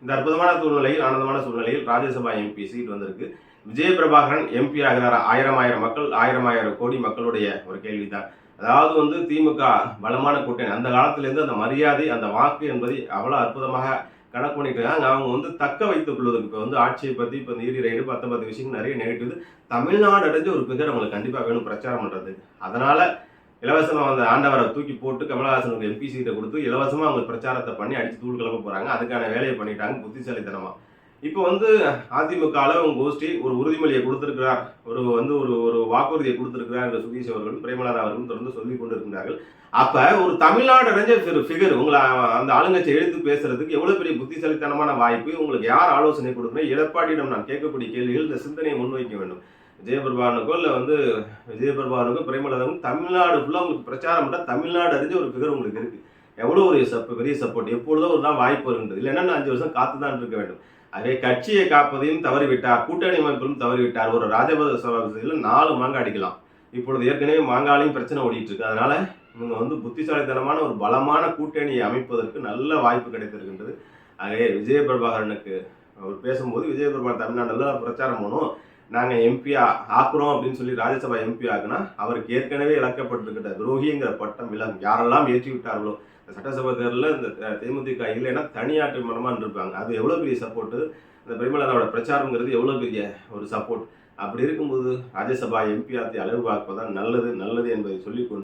இந்த அற்புதமான சூழ்நிலையில், ஆனந்தமான சூழ்நிலையில் ராஜ்யசபா எம்பி சீட் வந்திருக்கு. விஜய் பிரபாகரன் எம்பி ஆகிறார். ஆயிரம் மக்கள், ஆயிரம் கோடி மக்களுடைய ஒரு கேள்விதான். அதாவது திமுக பலமான கூட்டணி. அந்த காலத்திலேருந்து அந்த மரியாதை, அந்த வாக்கு என்பதை அவ்வளவு அற்புதமாக கணக்கு பண்ணிட்டு இருக்காங்க. அவங்க தக்க வைத்துக் கொள்வதற்கு இப்போ ஆட்சியை பத்தி இப்போ இந்த ஈடி ரைடு 19 விஷயங்கள் நிறைய நெகட்டிவ். தமிழ்நாடு அடைஞ்ச ஒரு பிகர் அவங்களுக்கு கண்டிப்பா வேணும் பிரச்சாரம் பண்றதுக்கு. அதனால இலவசமா வந்த ஆண்டவரை தூக்கி போட்டு கமலஹாசனுக்கு எம்பி சீட்டை கொடுத்து இலவசமா அவங்க பிரச்சாரத்தை பண்ணி அடிச்சு தூள் கிளம்ப போறாங்க. அதுக்கான வேலையை பண்ணிட்டாங்க புத்திசாலித்தனமா. இப்போ அதிமுகல உங்க கோஷ்டி ஒரு உறுதிமொழியை கொடுத்திருக்கிறார், ஒரு ஒரு வாக்குறுதியை கொடுத்திருக்கிறார் என்ற சுதீஷ் அவர்களும் பிரேமலதா அவர்களும் தொடர்ந்து சொல்லிக் கொண்டிருக்கிறார்கள். அப்ப ஒரு தமிழ்நாடு அடைஞ்ச ஃபிகர் உங்களை அந்த ஆளுங்கட்சி எழுத்து பேசுறதுக்கு எவ்வளவு பெரிய புத்திசாலித்தனமான வாய்ப்பு. உங்களுக்கு யார் ஆலோசனை கொடுக்கணும்? எடப்பாடியிடம் நான் கேட்கக்கூடிய கேள்விகள் இந்த சிந்தனையை முன்வைக்க வேண்டும். விஜயபிரபானுக்கோ இல்லை விஜயபிரபானுக்கோ பிரேமலதாவுக்கும் தமிழ்நாடு ஃபுல்லாக உங்களுக்கு பிரச்சாரம் பண்ணால் தமிழ்நாடு அறிஞ்ச ஒரு ஃபிகர் உங்களுக்கு இருக்கு. எவ்வளோ ஒரு பெரிய சப்போர்ட். எப்பொழுதோ ஒரு தான் வாய்ப்பு வருகிறது. இல்லைன்னா 5 வருஷம் காத்து தான் இருக்க வேண்டும். அதே கட்சியை காப்பதையும் தவறிவிட்டார், கூட்டணி அமைப்பிலும் தவறிவிட்டார். ஒரு ராஜபக்சேல 4 மாங்காய் அடிக்கலாம். இப்பொழுது ஏற்கனவே மாங்காலையும் பிரச்சனை ஓடிட்டு இருக்கு. அதனால இவங்க புத்திசாலித்தனமான ஒரு பலமான கூட்டணியை அமைப்பதற்கு நல்ல வாய்ப்பு கிடைத்திருக்கின்றது. ஆகவே விஜயபிரபாகரனுக்கு அவர் பேசும்போது விஜயபிரபாகரன் தமிழ்நாடுல பிரச்சாரம் பண்ணும், நாங்கள் எம்பியா ஆக்குறோம் அப்படின்னு சொல்லி ராஜ்யசபா எம்பி ஆக்குனா அவருக்கு ஏற்கனவே இழக்கப்பட்டிருக்கிற துரோகிங்கிற பட்டம் விலகும். யாரெல்லாம் ஏற்றி விட்டார்களோ இந்த சட்டசபை தேர்தலில் இந்த தேமுதிக இல்லைன்னா தனியாற்று மனமாக இருப்பாங்க. அது எவ்வளோ பெரிய சப்போர்ட்டு. இந்த பிரேமலதாவோட பிரச்சாரங்கிறது எவ்வளோ பெரிய ஒரு சப்போர்ட். அப்படி இருக்கும்போது ராஜ்யசபா எம்பி ஆத்தி அளவு பார்ப்பதான் நல்லது என்பதை சொல்லிக்கொண்டு